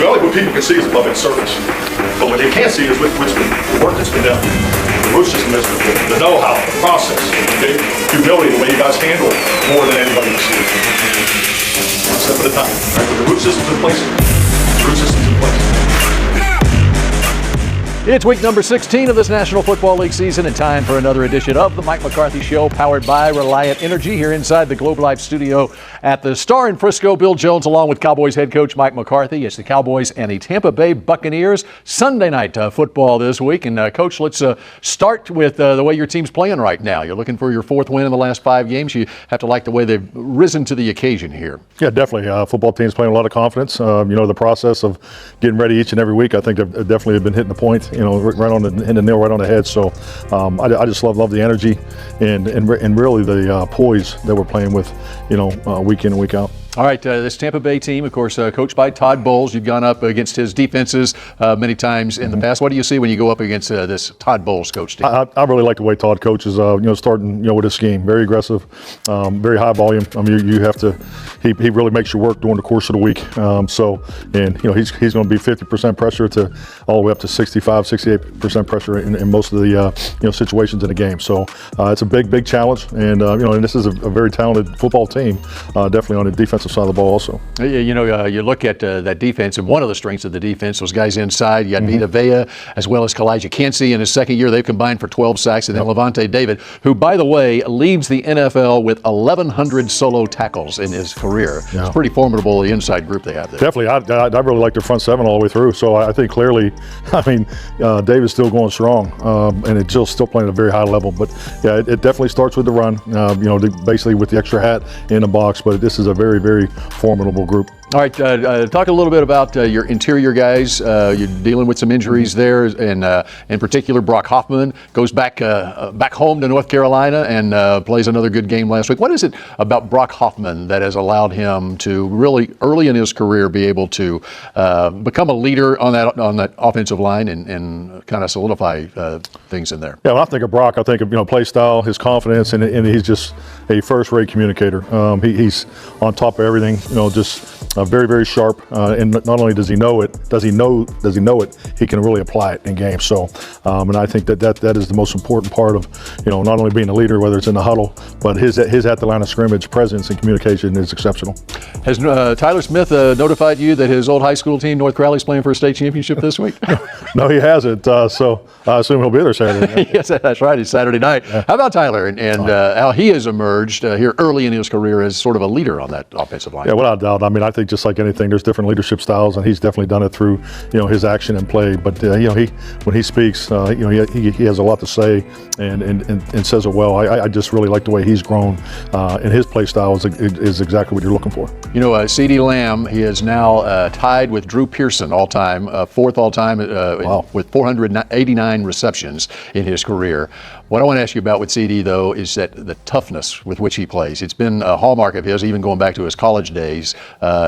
Humility, what people can see is above its surface. But what they can't see is what's been the work that's been done. The root system is the know-how, the process. Okay? Humility, the way you guys handle it, more than anybody can see. One step at a time. Right? With the root system's in place, the root system's in place. It's week number 16 of this National Football League season and time for another edition of the Mike McCarthy Show, powered by Reliant Energy, here inside the Globe Life studio at the Star in Frisco. Bill Jones along with Cowboys head coach Mike McCarthy. It's the Cowboys and the Tampa Bay Buccaneers. Sunday night football this week. And Coach, let's start with the way your team's playing right now. You're looking for your fourth win in the last 5 games. You have to like the way they've risen to the occasion here. Yeah, definitely. Football team's playing a lot of confidence. The process of getting ready each and every week, I think they've definitely been hitting the point. Right on the nail, right on the head. So I just love the energy and really the poise that we're playing with, week in and week out. All right, this Tampa Bay team, of course, coached by Todd Bowles. You've gone up against his defenses many times in the past. What do you see when you go up against this Todd Bowles coach team? I really like the way Todd coaches, starting, with his scheme. Very aggressive, very high volume. I mean, you have to, he really makes you work during the course of the week. He's going to be 50% pressure to all the way up to 65, 68% pressure in most of the, situations in the game. So it's a big challenge. And, and this is a very talented football team, definitely on the defensive side of the ball also. You look at that defense, and one of the strengths of the defense, those guys inside, you got Vita Vea as well as Kalijah Kinsey in his second year. They've combined for 12 sacks. And then Levante David, who, by the way, leads the NFL with 1,100 solo tackles in his career. Yeah. It's pretty formidable, the inside group they have there. Definitely. I really like their front seven all the way through. So I think clearly, David's still going strong, and it's still playing at a very high level. But, yeah, it definitely starts with the run, basically with the extra hat in the box. But this is a very formidable group. All right, talk a little bit about your interior guys. You're dealing with some injuries there, and in particular, Brock Hoffman goes back home to North Carolina and plays another good game last week. What is it about Brock Hoffman that has allowed him to really, early in his career, be able to become a leader on that offensive line and kind of solidify things in there? Yeah, when I think of Brock, I think of play style, his confidence, and he's just a first-rate communicator. He's on top of everything. Just very sharp, and not only does he know it, he can really apply it in games. So, and I think that is the most important part of, not only being a leader, whether it's in the huddle, but his at the line of scrimmage presence and communication is exceptional. Has Tyler Smith notified you that his old high school team, North Crowley, is playing for a state championship this week? No, he hasn't. So I assume he'll be there Saturday. Yes, that's right. It's Saturday night. Yeah. How about Tyler and how he has emerged here early in his career as sort of a leader on that offensive line? Yeah, without doubt. I mean, I think just like anything, there's different leadership styles, and he's definitely done it through, his action and play. But when he speaks, he has a lot to say and says it well. I just really like the way he's grown, and his play style is exactly what you're looking for. CeeDee Lamb, he is now tied with Drew Pearson all-time, fourth all-time with 489 receptions in his career. What I want to ask you about with CeeDee, though, is that the toughness with which he plays. It's been a hallmark of his, even going back to his college days.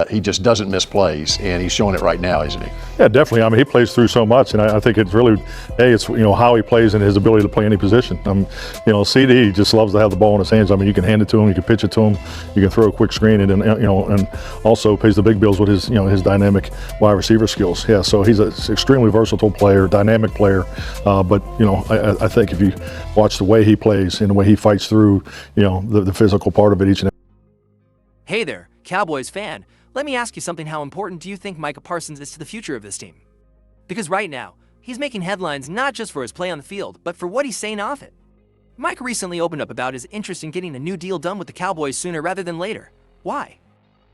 He just doesn't miss plays, and he's showing it right now, isn't he? Yeah, definitely. I mean, he plays through so much, and I think it's really, it's how he plays and his ability to play any position. CeeDee just loves to have the ball in his hands. I mean, you can hand it to him, you can pitch it to him, you can throw a quick screen, and and also pays the big bills with his his dynamic wide receiver skills. Yeah, so he's an extremely versatile player, dynamic player. But I think if you watch the way he plays and the way he fights through, the physical part of it each and every. Hey there, Cowboys fan. Let me ask you something. How important do you think Micah Parsons is to the future of this team? Because right now, he's making headlines not just for his play on the field, but for what he's saying off it. Mike recently opened up about his interest in getting a new deal done with the Cowboys sooner rather than later. Why?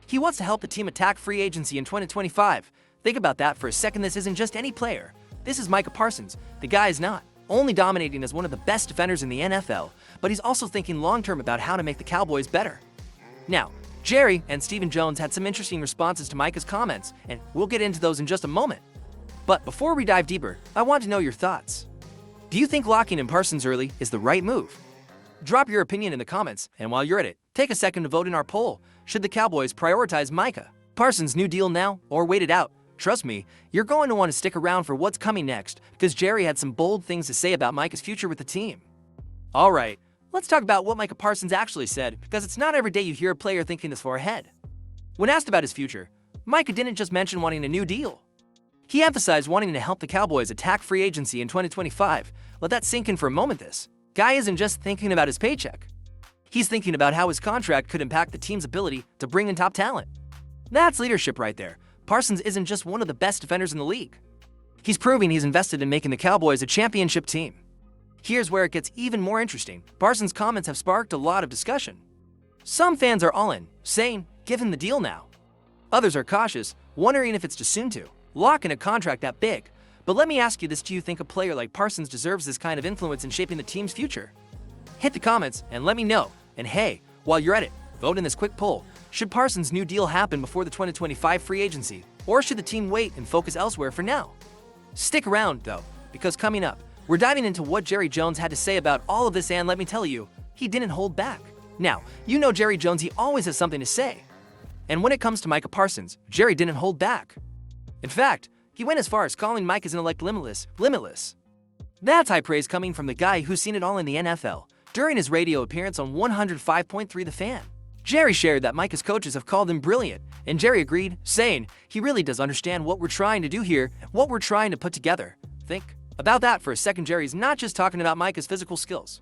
He wants to help the team attack free agency in 2025. Think about that for a second. This isn't just any player. This is Micah Parsons. The guy is not only dominating as one of the best defenders in the NFL, but he's also thinking long-term about how to make the Cowboys better. Now, Jerry and Stephen Jones had some interesting responses to Micah's comments, and we'll get into those in just a moment. But before we dive deeper, I want to know your thoughts. Do you think locking in Parsons early is the right move? Drop your opinion in the comments, and while you're at it, take a second to vote in our poll. Should the Cowboys prioritize Micah Parsons' new deal now, or wait it out? Trust me, you're going to want to stick around for what's coming next, because Jerry had some bold things to say about Micah's future with the team. All right, let's talk about what Micah Parsons actually said, because it's not every day you hear a player thinking this far ahead. When asked about his future, Micah didn't just mention wanting a new deal. He emphasized wanting to help the Cowboys attack free agency in 2025. Let that sink in for a moment. This guy isn't just thinking about his paycheck. He's thinking about how his contract could impact the team's ability to bring in top talent. That's leadership right there. Parsons isn't just one of the best defenders in the league. He's proving he's invested in making the Cowboys a championship team. Here's where it gets even more interesting. Parsons' comments have sparked a lot of discussion. Some fans are all in, saying, give him the deal now. Others are cautious, wondering if it's too soon to lock in a contract that big. But let me ask you this, do you think a player like Parsons deserves this kind of influence in shaping the team's future? Hit the comments and let me know. And hey, while you're at it, vote in this quick poll. Should Parsons' new deal happen before the 2025 free agency, or should the team wait and focus elsewhere for now? Stick around, though, because coming up, we're diving into what Jerry Jones had to say about all of this, and let me tell you, he didn't hold back. Now, you know Jerry Jones, he always has something to say. And when it comes to Micah Parsons, Jerry didn't hold back. In fact, he went as far as calling Micah's intellect limitless. That's high praise coming from the guy who's seen it all in the NFL. During his radio appearance on 105.3 The Fan, Jerry shared that Micah's coaches have called him brilliant, and Jerry agreed, saying he really does understand what we're trying to do here, what we're trying to put together. Think about that for a second. Jerry's not just talking about Micah's physical skills.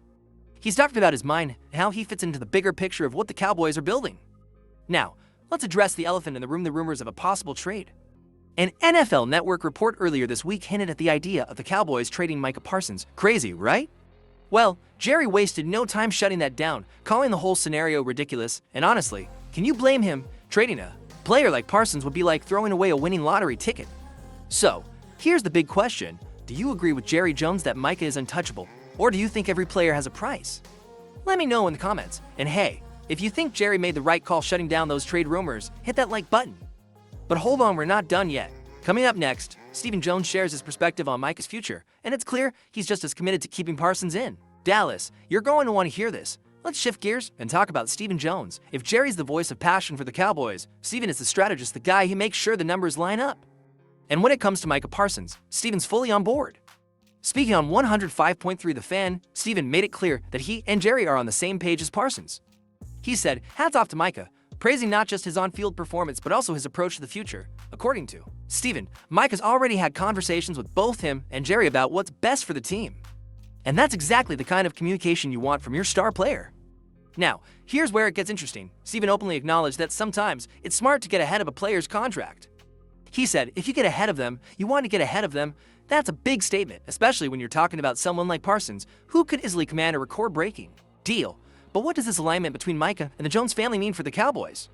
He's talking about his mind and how he fits into the bigger picture of what the Cowboys are building. Now, let's address the elephant in the room, the rumors of a possible trade. An NFL Network report earlier this week hinted at the idea of the Cowboys trading Micah Parsons. Crazy, right? Well, Jerry wasted no time shutting that down, calling the whole scenario ridiculous, and honestly, can you blame him? Trading a player like Parsons would be like throwing away a winning lottery ticket. So, here's the big question. Do you agree with Jerry Jones that Micah is untouchable, or do you think every player has a price? Let me know in the comments, and hey, if you think Jerry made the right call shutting down those trade rumors, hit that like button. But hold on, we're not done yet. Coming up next, Stephen Jones shares his perspective on Micah's future, and it's clear he's just as committed to keeping Parsons in. Dallas, you're going to want to hear this. Let's shift gears and talk about Stephen Jones. If Jerry's the voice of passion for the Cowboys, Stephen is the strategist, the guy who makes sure the numbers line up. And when it comes to Micah Parsons, Stephen's fully on board. Speaking on 105.3 The Fan, Stephen made it clear that he and Jerry are on the same page as Parsons. He said, hats off to Micah, praising not just his on-field performance but also his approach to the future. According to Stephen, Micah's already had conversations with both him and Jerry about what's best for the team. And that's exactly the kind of communication you want from your star player. Now, here's where it gets interesting. Stephen openly acknowledged that sometimes it's smart to get ahead of a player's contract. He said, if you get ahead of them, you want to get ahead of them. That's a big statement, especially when you're talking about someone like Parsons, who could easily command a record-breaking deal. But what does this alignment between Micah and the Jones family mean for the Cowboys?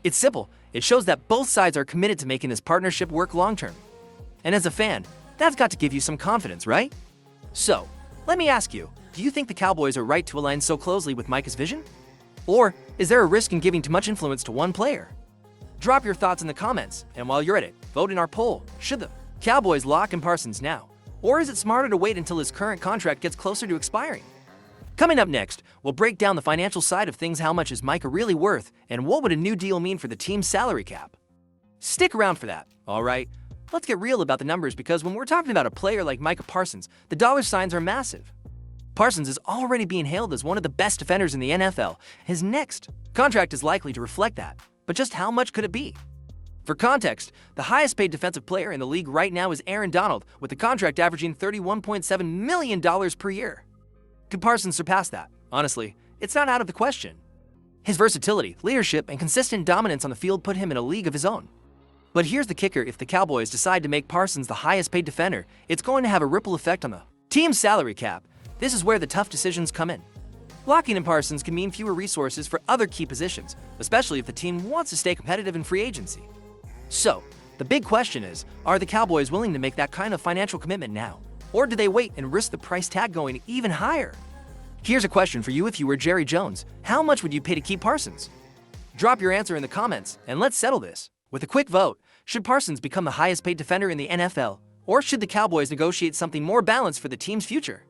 It's simple. It shows that both sides are committed to making this partnership work long-term. And as a fan, that's got to give you some confidence, right? So, let me ask you, do you think the Cowboys are right to align so closely with Micah's vision? Or is there a risk in giving too much influence to one player? Drop your thoughts in the comments, and while you're at it, vote in our poll. Should the Cowboys lock in Parsons now? Or is it smarter to wait until his current contract gets closer to expiring? Coming up next, we'll break down the financial side of things. How much is Micah really worth, and what would a new deal mean for the team's salary cap? Stick around for that, alright? Let's get real about the numbers, because when we're talking about a player like Micah Parsons, the dollar signs are massive. Parsons is already being hailed as one of the best defenders in the NFL. His next contract is likely to reflect that. But just how much could it be? For context, the highest paid defensive player in the league right now is Aaron Donald, with the contract averaging $31.7 million per year. Could Parsons surpass that? Honestly, it's not out of the question. His versatility, leadership, and consistent dominance on the field put him in a league of his own. But here's the kicker: if the Cowboys decide to make Parsons the highest paid defender, it's going to have a ripple effect on the team's salary cap. This is where the tough decisions come in. Locking in Parsons can mean fewer resources for other key positions, especially if the team wants to stay competitive in free agency. So, the big question is, are the Cowboys willing to make that kind of financial commitment now? Or do they wait and risk the price tag going even higher? Here's a question for you: if you were Jerry Jones, how much would you pay to keep Parsons? Drop your answer in the comments, and let's settle this with a quick vote. Should Parsons become the highest paid defender in the NFL? Or should the Cowboys negotiate something more balanced for the team's future?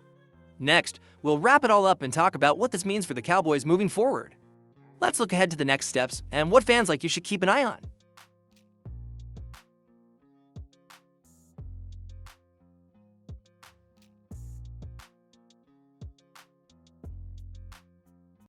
Next, we'll wrap it all up and talk about what this means for the Cowboys moving forward. Let's look ahead to the next steps and what fans like you should keep an eye on.